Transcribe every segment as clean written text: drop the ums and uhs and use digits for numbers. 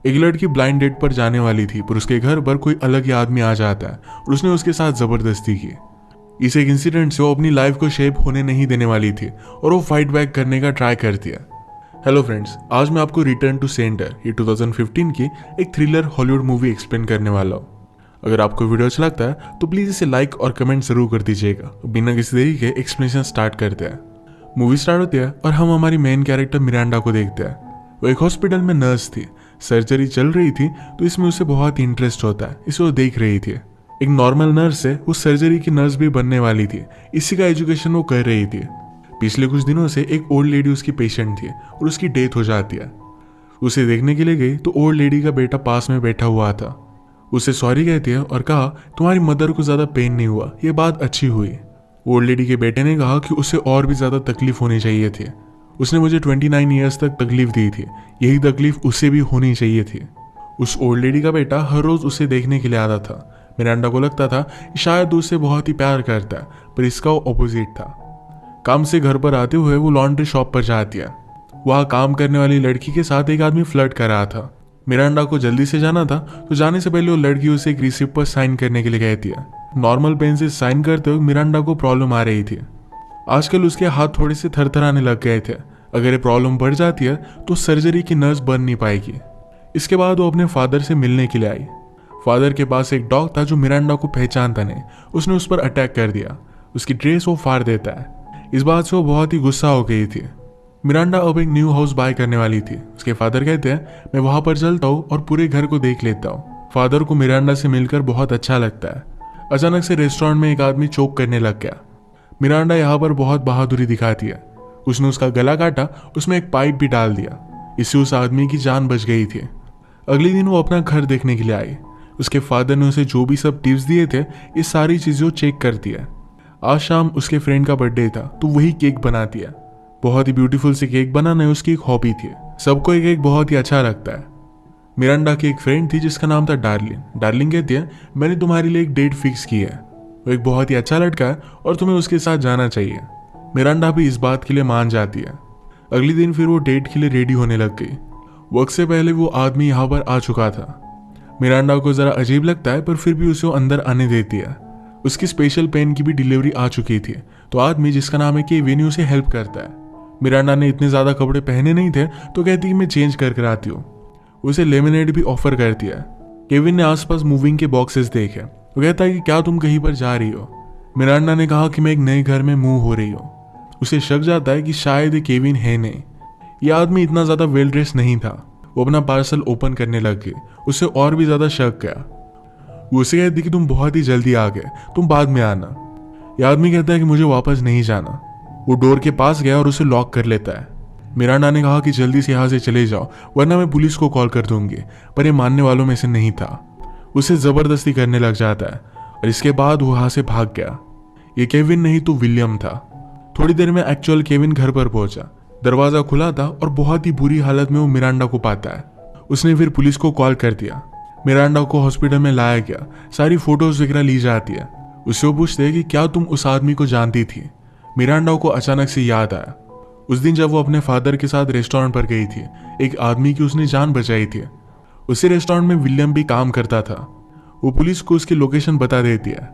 एक लड़की blind date पर जाने वाली थी, पर उसके घर पर कोई अलग ही आदमी आ जाता है और उसने उसके साथ जबरदस्ती की। इस एक इंसिडेंट से वो अपनी लाइफ को शेप होने नहीं देने वाली थी और वो फाइट बैक करने का ट्राई करती है। हेलो फ्रेंड्स, आज मैं आपको रिटर्न टू सेंटर ये 2015 की एक थ्रिलर हॉलीवुड मूवी एक्सप्लेन करने वाला हूँ। अगर आपको वीडियो अच्छा लगता है तो प्लीज़ इसे लाइक और कमेंट जरूर कर दीजिएगा। बिना किसी देरी के एक्सप्लेनेशन स्टार्ट करते हैं। मूवी स्टार्ट होती है और हम हमारी मेन कैरेक्टर मिरांडा को देखते हैं। वो एक हॉस्पिटल में नर्स थी, सर्जरी चल रही थी तो इसमें उसे बहुत ही इंटरेस्ट होता है, इसे वो देख रही थी। एक नॉर्मल नर्स से वो सर्जरी की नर्स भी बनने वाली थी, इसी का एजुकेशन वो कर रही थी। पिछले कुछ दिनों से एक ओल्ड लेडी उसकी पेशेंट थी और उसकी डेथ हो जाती है। उसे देखने के लिए गई तो ओल्ड लेडी का बेटा पास में बैठा हुआ था। उसे सॉरी कहती है और कहा तुम्हारी मदर को ज़्यादा पेन नहीं हुआ, ये बात अच्छी हुई। ओल्ड लेडी के बेटे ने कहा कि उसे और भी ज़्यादा तकलीफ होनी चाहिए थी। उसने मुझे 29 ईयर्स तक तकलीफ दी थी, यही तकलीफ उसे भी होनी चाहिए थी। उस ओल्ड लेडी का बेटा हर रोज़ उसे देखने के लिए आता था। मिरांडा को लगता था कि शायद उससे बहुत ही प्यार करता है, पर इसका वो अपोजिट था। काम से घर पर आते हुए वो लॉन्ड्री शॉप पर जाती है। वहाँ काम करने वाली लड़की के साथ एक आदमी फ्लर्ट कर रहा था। मिरांडा को जल्दी से जाना था तो जाने से पहले वो लड़की उसे एक रिसिप्ट पर साइन करने के लिए कहती है। नॉर्मल पेन से साइन करते हुए मिरांडा को प्रॉब्लम आ रही थी। आजकल उसके हाथ थोड़े से थरथराने लग गए थे। अगर ये प्रॉब्लम बढ़ जाती है तो सर्जरी की नर्स बन नहीं पाएगी। इसके बाद वो अपने फादर से मिलने के लिए आई। फादर के पास एक डॉग था जो मिरांडा को पहचानता नहीं। उसने उस पर अटैक कर दिया। उसकी ड्रेस वो फाड़ देता है। इस बात से वो बहुत ही गुस्सा हो गई थी। मिरांडा अब एक न्यू हाउस बाय करने वाली थी। उसके फादर कहते हैं मैं वहां पर चलता हूँ और पूरे घर को देख लेता हूँ। फादर को मिरांडा से मिलकर बहुत अच्छा लगता है। अचानक से रेस्टोरेंट में एक आदमी चोक करने लग गया। मिरांडा यहाँ पर बहुत बहादुरी दिखाती है। उसने उसका गला काटा, उसमें एक पाइप भी डाल दिया। इससे उस आदमी की जान बच गई थी। अगले दिन वो अपना घर देखने के लिए आई। उसके फादर ने उसे जो भी सब टिप्स दिए थे ये सारी चीज़ें वो चेक करती है। आज शाम उसके फ्रेंड का बर्थडे था तो वही केक बनाती है। बहुत ही ब्यूटीफुल से केक बनाना उसकी एक हॉबी थी। सबको एक केक बहुत ही अच्छा लगता है। मिरांडा की एक फ्रेंड थी जिसका नाम था डार्लिंग। डार्लिंग कहती है मैंने तुम्हारे लिए एक डेट फिक्स की है। वो एक बहुत ही अच्छा लड़का है और तुम्हें उसके साथ जाना चाहिए। मिरांडा भी इस बात के लिए मान जाती है। अगले दिन फिर वो डेट के लिए रेडी होने लग गई। वक्त से पहले वो आदमी यहाँ पर आ चुका था। मिरांडा को ज़रा अजीब लगता है पर फिर भी उसे वो अंदर आने देती है। उसकी स्पेशल पेन की भी डिलीवरी आ चुकी थी तो आदमी जिसका नाम है केविन उसे हेल्प करता है। मिरांडा ने इतने ज़्यादा कपड़े पहने नहीं थे तो कहती है मैं चेंज करके आती हूँ। उसे लेमनेड भी ऑफर करती है। केविन ने आसपास मूविंग के बॉक्सेस देखे। वो कहता है कि क्या तुम कहीं पर जा रही हो। मिरांडा ने कहा कि मैं एक नए घर में मूव हो रही हूँ। उसे शक जाता है कि शायद ये केविन है नहीं। यह आदमी इतना ज़्यादा वेल ड्रेस नहीं था। वो अपना पार्सल ओपन करने लग गए। उसे और भी ज़्यादा शक गया। वो उसे कहती कि तुम बहुत ही जल्दी आ गए, तुम बाद में आना। यह आदमी कहता है कि मुझे वापस नहीं जाना। वो डोर के पास गया और उसे लॉक कर लेता है। मिरांडा ने कहा कि जल्दी से यहाँ से चले जाओ वरना मैं पुलिस को कॉल कर दूंगी, पर ये मानने वालों में से नहीं था। उसे ज़बरदस्ती करने लग जाता है और इसके बाद वो वहाँ से भाग गया। ये केविन नहीं तो विलियम था। थोड़ी देर में एक्चुअल केविन घर पर पहुंचा। दरवाज़ा खुला था और बहुत ही बुरी हालत में वो मिरांडा को पाता है। उसने फिर पुलिस को कॉल कर दिया। मिरांडा को हॉस्पिटल में लाया गया। सारी फोटोज वगैरह ली जाती है। उससे वो पूछते हैं कि क्या तुम उस आदमी को जानती थी। मिरांडा को अचानक से याद आया उस दिन जब वो अपने फादर के साथ रेस्टोरेंट पर गई थी। एक आदमी की उसने जान बचाई थी। उसी रेस्टोरेंट में विलियम भी काम करता था। वो पुलिस को उसकी लोकेशन बता देती है।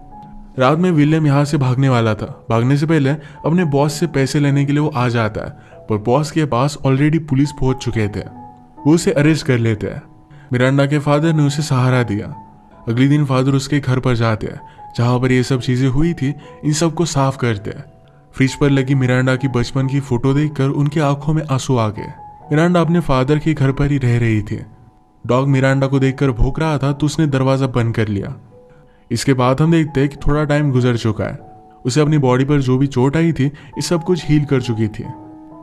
रात में विलियम यहाँ से भागने वाला था। भागने से पहले अपने बॉस से पैसे लेने के लिए वो आ जाता है, पर बॉस के पास ऑलरेडी पुलिस पहुंच चुके थे। वो उसे अरेस्ट कर लेते हैं। मिरांडा के फादर ने उसे सहारा दिया। अगले दिन फादर उसके घर पर जाते हैं जहाँ पर ये सब चीज़ें हुई थी। इन सब को साफ करते हैं। फ्रिज पर लगी मिरांडा की बचपन की फोटो देखकर उनकी आंखों में आंसू आ गए। मिरांडा अपने फादर के घर पर ही रह रही थी। डॉग मिरांडा को देखकर भौंक रहा था तो उसने दरवाज़ा बंद कर लिया। इसके बाद हम देखते हैं कि थोड़ा टाइम गुजर चुका है। उसे अपनी बॉडी पर जो भी चोट आई थी ये सब कुछ हील कर चुकी थी।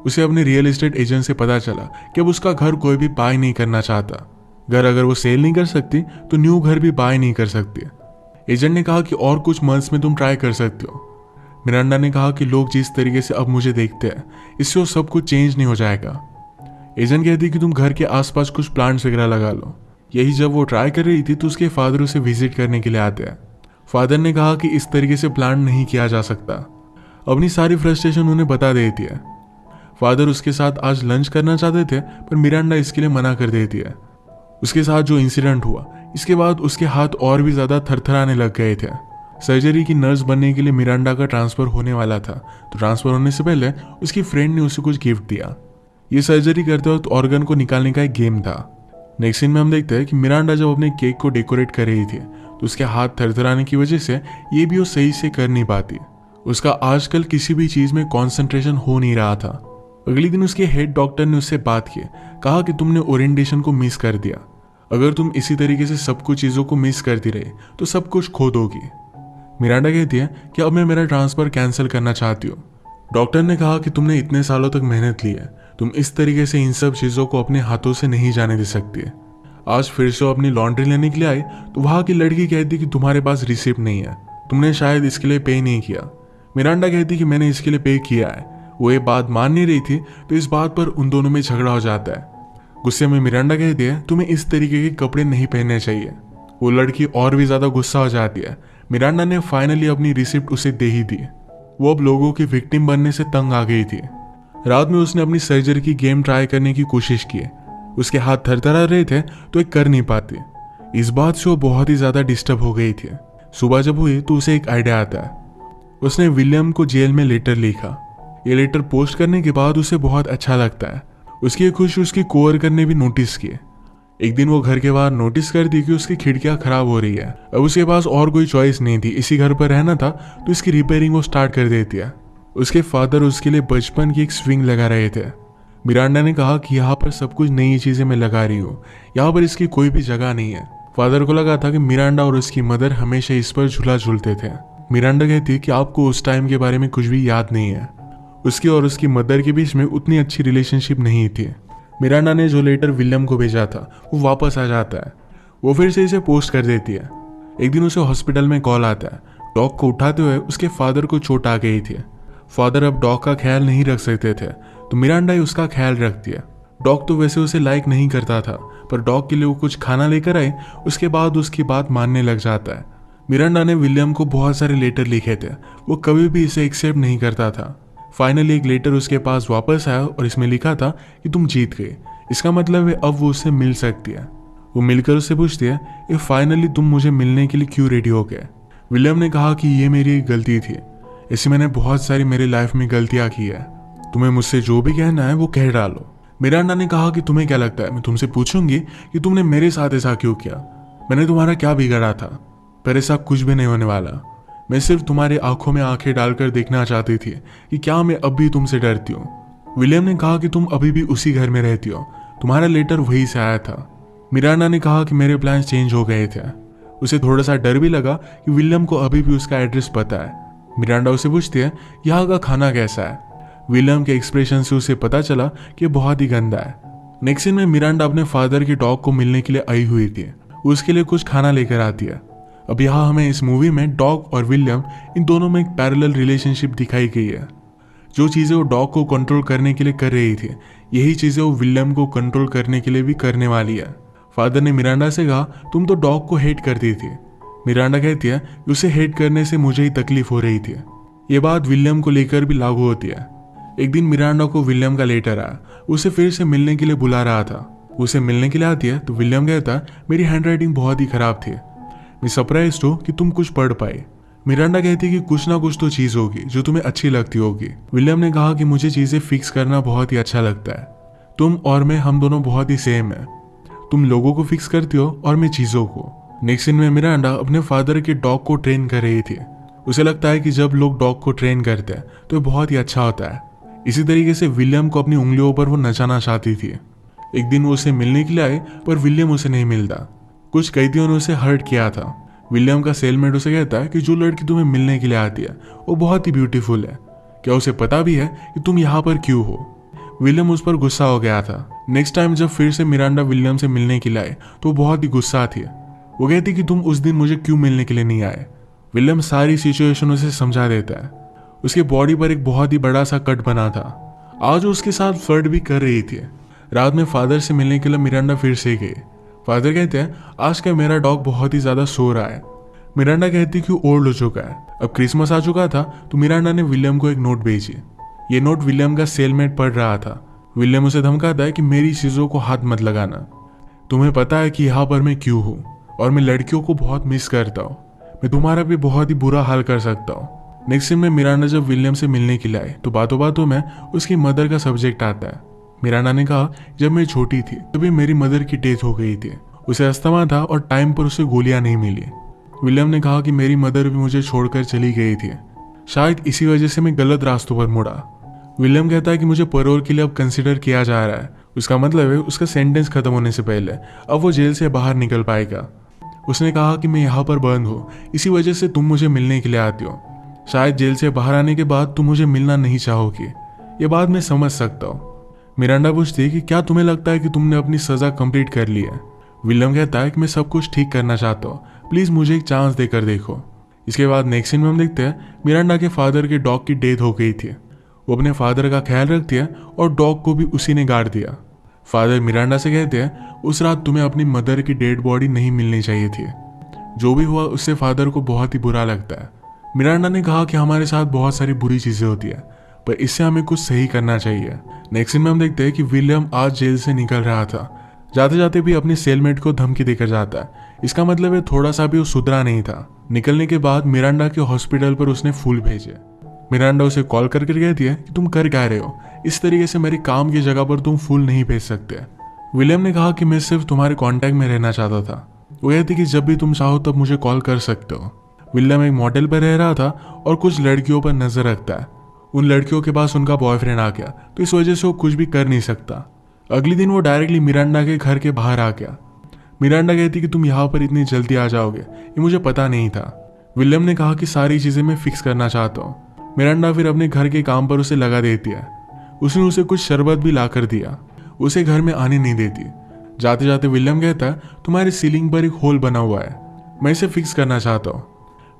उसे अपने रियल एस्टेट एजेंट से पता चला कि अब उसका घर कोई भी बाय नहीं करना चाहता। घर अगर वो सेल नहीं कर सकती तो न्यू घर भी बाय नहीं कर सकती। एजेंट ने कहा कि और कुछ मंथ्स में तुम ट्राई कर सकते हो। मिरांडा ने कहा कि लोग जिस तरीके से अब मुझे देखते हैं इससे वो सब कुछ चेंज नहीं हो जाएगा। एजेंट कहती कि तुम घर के आसपास कुछ प्लांट्स वगैरह लगा लो। यही जब वो ट्राई कर रही थी तो उसके फादर उसे विजिट करने के लिए आते हैं। फादर ने कहा कि इस तरीके से प्लांट नहीं किया जा सकता। अपनी सारी फ्रस्ट्रेशन उन्हें बता देती है। फादर उसके साथ आज लंच करना चाहते थे पर मिरांडा इसके लिए मना कर देती है। उसके साथ जो इंसिडेंट हुआ, इसके बाद उसके हाथ और भी ज़्यादा थरथराने लग गए थे। सर्जरी की नर्स बनने के लिए मिरांडा का ट्रांसफ़र होने वाला था, तो ट्रांसफ़र होने से पहले उसकी फ्रेंड ने उसे कुछ गिफ्ट दिया। ये सर्जरी करते वक्त ऑर्गन को निकालने का एक गेम था। नेक्स्ट सीन में हम देखते हैं कि मिरांडा जब अपने केक को डेकोरेट कर रही थी तो उसके हाथ थरथराने की वजह से ये भी वो सही से कर नहीं पाती। उसका आजकल किसी भी चीज़ में कॉन्सेंट्रेशन हो नहीं रहा था। अगले दिन उसके हेड डॉक्टर ने उससे बात की, कहा कि तुमने ओरिएंटेशन को मिस कर दिया। अगर तुम इसी तरीके से सब कुछ चीज़ों को मिस करती रहे तो सब कुछ खो दोगी। मिरांडा कहती है कि अब मैं मेरा ट्रांसफ़र कैंसिल करना चाहती हूँ। डॉक्टर ने कहा कि तुमने इतने सालों तक मेहनत ली है, तुम इस तरीके से इन सब चीज़ों को अपने हाथों से नहीं जाने दे सकती। आज फिर से अपनी लॉन्ड्री लेने के लिए आए तो वहाँ की लड़की कहती कि तुम्हारे पास रिसिप्ट नहीं है, तुमने शायद इसके लिए पे नहीं किया। मिरांडा कहती कि मैंने इसके लिए पे किया है। वो ये बात मान नहीं रही थी, तो इस बात पर उन दोनों में झगड़ा हो जाता है। गुस्से में मिरांडा कहती है तुम्हें इस तरीके के कपड़े नहीं पहनने चाहिए। वो लड़की और भी ज़्यादा गुस्सा हो जाती है। मिरांडा ने फाइनली अपनी रिसिप्ट उसे दे ही दी। वो अब लोगों की विक्टिम बनने से तंग आ गई थी। रात में उसने अपनी सर्जरी की गेम ट्राई करने की कोशिश की। उसके हाथ थरथरा रहे थे तो एक कर नहीं पाती। इस बात से वो बहुत ही ज़्यादा डिस्टर्ब हो गई थी। सुबह जब हुई तो उसे एक आइडिया आता है। उसने विलियम को जेल में लेटर लिखा। ये लेटर पोस्ट करने के बाद उसे बहुत अच्छा लगता है। उसकी खुशी उसकी कोवर्कर ने भी नोटिस किए। एक दिन वो घर के बाहर नोटिस कर दी कि उसकी खिड़कियां खराब हो रही है। अब उसके पास और कोई चॉइस नहीं थी, इसी घर पर रहना था, तो इसकी रिपेयरिंग वो स्टार्ट कर देती है। उसके फादर उसके लिए बचपन की एक स्विंग लगा रहे थे। मिरांडा ने कहा कि यहाँ पर सब कुछ नई चीज़ें मैं लगा रही हूँ, यहाँ पर इसकी कोई भी जगह नहीं है। फादर को लगा था कि मिरांडा और उसकी मदर हमेशा इस पर झूला झूलते थे। मिरांडा कहती कि आपको उस टाइम के बारे में कुछ भी याद नहीं है। उसकी और उसकी मदर के बीच में उतनी अच्छी रिलेशनशिप नहीं थी। मिरांडा ने जो लेटर विलियम को भेजा था वो वापस आ जाता है। वो फिर से इसे पोस्ट कर देती है। एक दिन उसे हॉस्पिटल में कॉल आता है। डॉग को उठाते हुए उसके फादर को चोट आ गई थी। फादर अब डॉग का ख्याल नहीं रख सकते थे, तो मिरांडा ही उसका ख्याल रखती है। डॉग तो वैसे उसे लाइक नहीं करता था, पर डॉग के लिए वो कुछ खाना लेकर आए। उसके बाद उसकी बात मानने लग जाता है। मिरांडा ने विलियम को बहुत सारे लेटर लिखे थे, वो कभी भी इसे एक्सेप्ट नहीं करता था। फाइनली एक लेटर उसके पास वापस आया और इसमें लिखा था कि तुम जीत गए। इसका मतलब है अब वो उससे मिल सकती है। वो मिलकर उससे पूछती है कि फाइनली तुम मुझे मिलने के लिए क्यों रेडी हो गए। विलियम ने कहा कि ये मेरी एक गलती थी, ऐसे मैंने बहुत सारी मेरी लाइफ में गलतियां की है। तुम्हें मुझसे जो भी कहना है वो कह डालो। मिरांडा ने कहा कि तुम्हें क्या लगता है मैं तुमसे पूछूंगी कि तुमने मेरे साथ ऐसा क्यों किया? मैंने तुम्हारा क्या बिगाड़ा था? पर ऐसा कुछ भी नहीं होने वाला। मैं सिर्फ तुम्हारी आंखों में आंखें डालकर देखना चाहती थी कि क्या मैं अब भी तुमसे डरती हूँ। विलियम ने कहा कि तुम अभी भी उसी घर में रहती हो, तुम्हारा लेटर वहीं से आया था। मिरांडा ने कहा कि मेरे प्लान चेंज हो गए थे। उसे थोड़ा सा डर भी लगा कि विलियम को अभी भी उसका एड्रेस पता है। मिरांडा उसे पूछती है यहाँ का खाना कैसा है। विलियम के एक्सप्रेशन से उसे पता चला कि बहुत ही गंदा है। नेक्स्ट सीन में मिरांडा अपने फादर की डॉग को मिलने के लिए आई हुई थी। उसके लिए कुछ खाना लेकर आती है। अब यहाँ हमें इस मूवी में डॉग और विलियम इन दोनों में एक पैरेलल रिलेशनशिप दिखाई गई है। जो चीज़ें वो डॉग को कंट्रोल करने के लिए कर रही थी, यही चीज़ें वो विलियम को कंट्रोल करने के लिए भी करने वाली है। फादर ने मिरांडा से कहा तुम तो डॉग को हेट करती थी। मिरांडा कहती है उसे हेट करने से मुझे ही तकलीफ हो रही थी। ये बात विलियम को लेकर भी लागू होती है। एक दिन मिरांडा को विलियम का लेटर आया, उसे फिर से मिलने के लिए बुला रहा था। उसे मिलने के लिए आती है तो विलियम कहता मेरी हैंडराइटिंग बहुत ही खराब थी, मैं सरप्राइज्ड हूँ कि तुम कुछ पढ़ पाए। मिरांडा कहती है कि कुछ ना कुछ तो चीज़ होगी जो तुम्हें अच्छी लगती होगी। विलियम ने कहा कि मुझे चीज़ें फिक्स करना बहुत ही अच्छा लगता है। तुम और मैं, हम दोनों बहुत ही सेम है। तुम लोगों को फिक्स करती हो और मैं चीज़ों को। नेक्स्ट सीन में मिरांडा अपने फादर के डॉग को ट्रेन कर रही थी। उसे लगता है कि जब लोग डॉग को ट्रेन करते हैं तो बहुत ही अच्छा होता है। इसी तरीके से विलियम को अपनी उंगलियों पर वो नचाना चाहती थी। एक दिन वो उसे मिलने के लिए आए पर विलियम उसे नहीं मिलता। कुछ कैदियों ने उसे हर्ट किया था। विलियम का सेलमेट उसे कहता है कि जो लड़की तुम्हें मिलने के लिए आती है वो बहुत ही ब्यूटीफुल है, क्या उसे पता भी है कि तुम यहाँ पर क्यों हो? विलियम उस पर गुस्सा हो गया था। नेक्स्ट टाइम जब फिर से मिरांडा विलियम से मिलने के लिए आए तो वो बहुत ही गुस्सा थी। वो कहती कि तुम उस दिन मुझे क्यों मिलने के लिए नहीं आए। विलियम सारी सिचुएशन उसे समझा देता है। उसकी बॉडी पर एक बहुत ही बड़ा सा कट बना था। आज उसके साथ फ्लर्ट भी कर रही थी। रात में फादर से मिलने के लिए मिरांडा फिर से गई। फादर कहते हैं आज का मेरा डॉग बहुत ही ज्यादा सो रहा है। मिरांडा कहती कि ओल्ड हो चुका है। अब क्रिसमस आ चुका था तो मिरांडा ने विलियम को एक नोट भेजी। ये नोट विलियम का सेलमेट पढ़ रहा था। विलियम उसे धमकाता है कि मेरी चीजों को हाथ मत लगाना। तुम्हें पता है कि यहाँ पर मैं क्यों हूँ और मैं लड़कियों को बहुत मिस करता हूँ। मैं तुम्हारा भी बहुत ही बुरा हाल कर सकता हूँ। नेक्स्ट सीन में मिरांडा जब विलियम से मिलने के लिए आई तो बातों बातों में उसकी मदर का सब्जेक्ट आता है। मिरांडा ने कहा जब मैं छोटी थी तभी मेरी मदर की डेथ हो गई थी। उसे अस्थमा था और टाइम पर उसे गोलियां नहीं मिली। विलियम ने कहा कि मेरी मदर भी मुझे छोड़कर चली गई थी, शायद इसी वजह से मैं गलत रास्तों पर मुड़ा। विलियम कहता है कि मुझे पैरोल के लिए अब कंसिडर किया जा रहा है। उसका मतलब है उसका सेंटेंस खत्म होने से पहले अब वो जेल से बाहर निकल पाएगा। उसने कहा कि मैं यहाँ पर बंद हूँ, इसी वजह से तुम मुझे मिलने के लिए आती हो। शायद जेल से बाहर आने के बाद तुम मुझे मिलना नहीं चाहोगी, ये बात मैं समझ सकता हूँ। मिरांडा पूछती है कि क्या तुम्हें लगता है कि तुमने अपनी सजा कंप्लीट कर ली है। विलियम कहता है कि मैं सब कुछ ठीक करना चाहता हूँ, प्लीज मुझे एक चांस देकर देखो। इसके बाद नेक्स्ट सीन में हम देखते हैं मिरांडा के फादर के डॉग की डेथ हो गई थी। वो अपने फादर का ख्याल रखती है और डॉग को भी उसी ने गाड़ दिया। फादर मिरांडा से कहते हैं उस रात तुम्हें अपनी मदर की डेड बॉडी नहीं मिलनी चाहिए थी। जो भी हुआ उससे फादर को बहुत ही बुरा लगता है। मिरांडा ने कहा कि हमारे साथ बहुत सारी बुरी चीजें होती है, पर इससे हमें कुछ सही करना चाहिए। नेक्स्ट सीन में हम देखते हैं कि विलियम आज जेल से निकल रहा था। जाते जाते भी अपनी सेलमेट को धमकी देकर जाता है। इसका मतलब है थोड़ा सा भी वो सुधरा नहीं था। निकलने के बाद मिरांडा के हॉस्पिटल पर उसने फूल भेजे। मिरांडा उसे कॉल करके कहती है कि तुम कर क्या रहे हो, इस तरीके से मेरे काम की जगह पर तुम फूल नहीं भेज सकते। विलियम ने कहा कि मैं सिर्फ तुम्हारे कांटेक्ट में रहना चाहता था। वो कहती कि जब भी तुम चाहो तब मुझे कॉल कर सकते हो। विलियम एक मॉडल पर रह रहा था और कुछ लड़कियों पर नजर रखता है। उन लड़कियों के पास उनका बॉयफ्रेंड आ गया तो इस वजह से वो कुछ भी कर नहीं सकता। अगले दिन वो डायरेक्टली मिरांडा के घर के बाहर आ गया। मिरांडा कहती कि तुम यहाँ पर इतनी जल्दी आ जाओगे, ये मुझे पता नहीं था। विलियम ने कहा कि सारी चीजें मैं फिक्स करना चाहता हूँ। मिरांडा फिर अपने घर के काम पर उसे लगा देती है। उसने उसे कुछ शरबत भी ला कर दिया। उसे घर में आने नहीं देती। जाते जाते विलियम कहता है तुम्हारी सीलिंग पर एक होल बना हुआ है, मैं इसे फिक्स करना चाहता हूँ।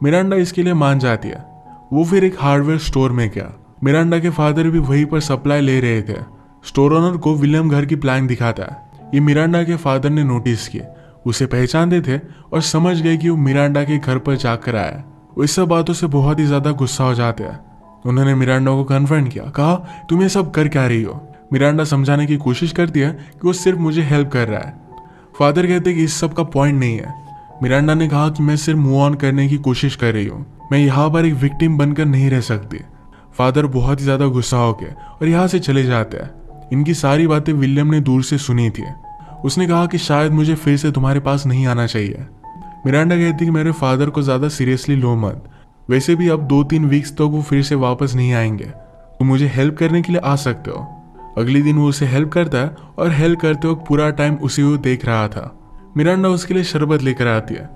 मिरांडा इसके लिए मान जाती है। वो फिर एक हार्डवेयर स्टोर में गया। मिरांडा के फादर भी वहीं पर सप्लाई ले रहे थे। स्टोर ओनर को विलियम घर की प्लान दिखाता है। ये मिरांडा के फादर ने नोटिस किए, उसे पहचानते थे और समझ गए कि वो मिरांडा के घर पर जाकर आया। वो इस सब बातों से बहुत ही ज्यादा गुस्सा हो जाते हैं। उन्होंने मिरांडा को कन्फ्रंट किया, कहा तुम ये सब कर क्या रही हो। मिरांडा समझाने की कोशिश करती है कि वो सिर्फ मुझे हेल्प कर रहा है। फादर कहते हैं कि इस सब का पॉइंट नहीं है। मिरांडा ने कहा कि मैं सिर्फ मूव ऑन करने की कोशिश कर रही हूँ, मैं यहाँ पर एक विक्टिम बनकर नहीं रह सकती। फादर बहुत ही ज्यादा गुस्सा हो गए और यहाँ से चले जाते हैं। इनकी सारी बातें विलियम ने दूर से सुनी थी। उसने कहा कि शायद मुझे फिर से तुम्हारे पास नहीं आना चाहिए। मिरांडा कहती कि मेरे फादर को ज्यादा सीरियसली लो मत, वैसे भी अब 2-3 वीक्स तक वो फिर से वापस नहीं आएंगे, तुम मुझे हेल्प करने के लिए आ सकते हो। अगले दिन वो उसे हेल्प करता है और हेल्प करते वक्त पूरा टाइम उसे वो देख रहा था। मिरांडा उसके लिए शरबत लेकर आती है।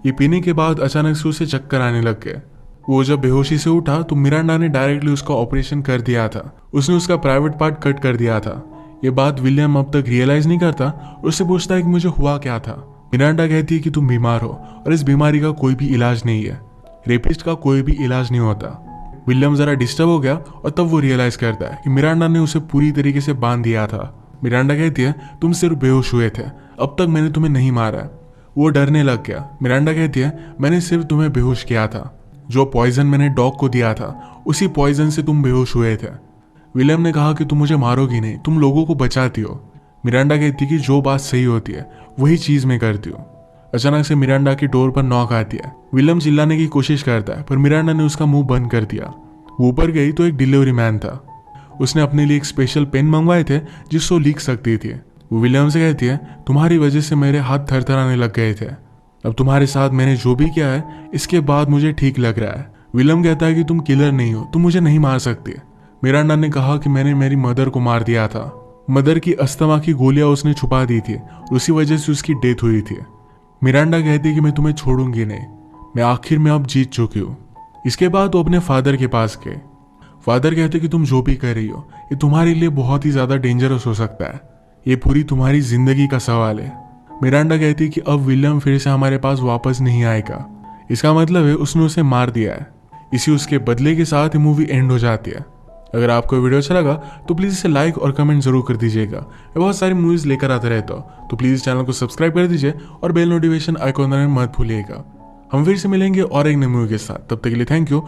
ये पीने के बाद अचानक से उसे चक्कर आने लग गए। वो जब बेहोशी से उठा तो मिरांडा ने डायरेक्टली उसका ऑपरेशन कर दिया था। उसने उसका प्राइवेट पार्ट कट कर दिया था। ये बात विलियम अब तक रियलाइज नहीं करता और उससे पूछता है कि मुझे हुआ क्या था। मिरांडा कहती है कि तुम बीमार हो और इस बीमारी का कोई भी इलाज नहीं है, रेपिस्ट का कोई भी इलाज नहीं होता। विलियम जरा डिस्टर्ब हो गया और तब वो रियलाइज करता है कि मिरांडा ने उसे पूरी तरीके से बांध दिया था। मिरांडा कहती है तुम सिर्फ बेहोश हुए थे, अब तक मैंने तुम्हें नहीं मारा। वो डरने लग गया। मिरांडा कहती है मैंने सिर्फ तुम्हें बेहोश किया था, जो पॉइजन मैंने डॉग को दिया था उसी पॉइजन से तुम बेहोश हुए थे। विलियम ने कहा कि तुम मुझे मारोगी नहीं, तुम लोगों को बचाती हो। मिरांडा कहती कि जो बात सही होती है वही चीज मैं करती हूँ। अचानक से मिरांडा की डोर पर नॉक आती है। विलियम चिल्लाने की कोशिश करता है पर मिरांडा ने उसका मुंह बंद कर दिया। वो ऊपर गई तो एक डिलीवरी मैन था। उसने अपने लिए एक स्पेशल पेन मंगवाए थे जिससे वो लिख सकती थी। वो विलियम से कहती है तुम्हारी वजह से मेरे हाथ थरथराने लग गए थे, अब तुम्हारे साथ मैंने जो भी किया है इसके बाद मुझे ठीक लग रहा है। विलियम कहता है कि तुम किलर नहीं हो, तुम मुझे नहीं मार सकते। मिरांडा ने कहा कि मैंने मेरी मदर को मार दिया था। मदर की अस्थमा की गोलियां उसने छुपा दी थी, उसी वजह से उसकी डेथ हुई थी। मिरांडा कहती कि मैं तुम्हें छोड़ूंगी नहीं, मैं आखिर में अब जीत चुकी हूँ। इसके बाद वो अपने फादर के पास गए। फादर कहते कि तुम जो भी कर रही हो ये तुम्हारे लिए बहुत ही ज्यादा डेंजरस हो सकता है, ये पूरी तुम्हारी जिंदगी का सवाल है। मिरांडा कहती कि अब विलियम फिर से हमारे पास वापस नहीं आएगा, इसका मतलब है उसने उसे मार दिया है। इसी उसके बदले के साथ ये मूवी एंड हो जाती है। अगर आपको वीडियो अच्छा लगा तो प्लीज़ इसे लाइक और कमेंट जरूर कर दीजिएगा। मैं बहुत सारी मूवीज़ लेकर आता रहता हूँ, तो प्लीज़ चैनल को सब्सक्राइब कर दीजिए और बेल नोटिफिकेशन आइकॉन मत भूलिएगा। हम फिर से मिलेंगे और एक नई मूवी के साथ, तब तक के लिए थैंक यू।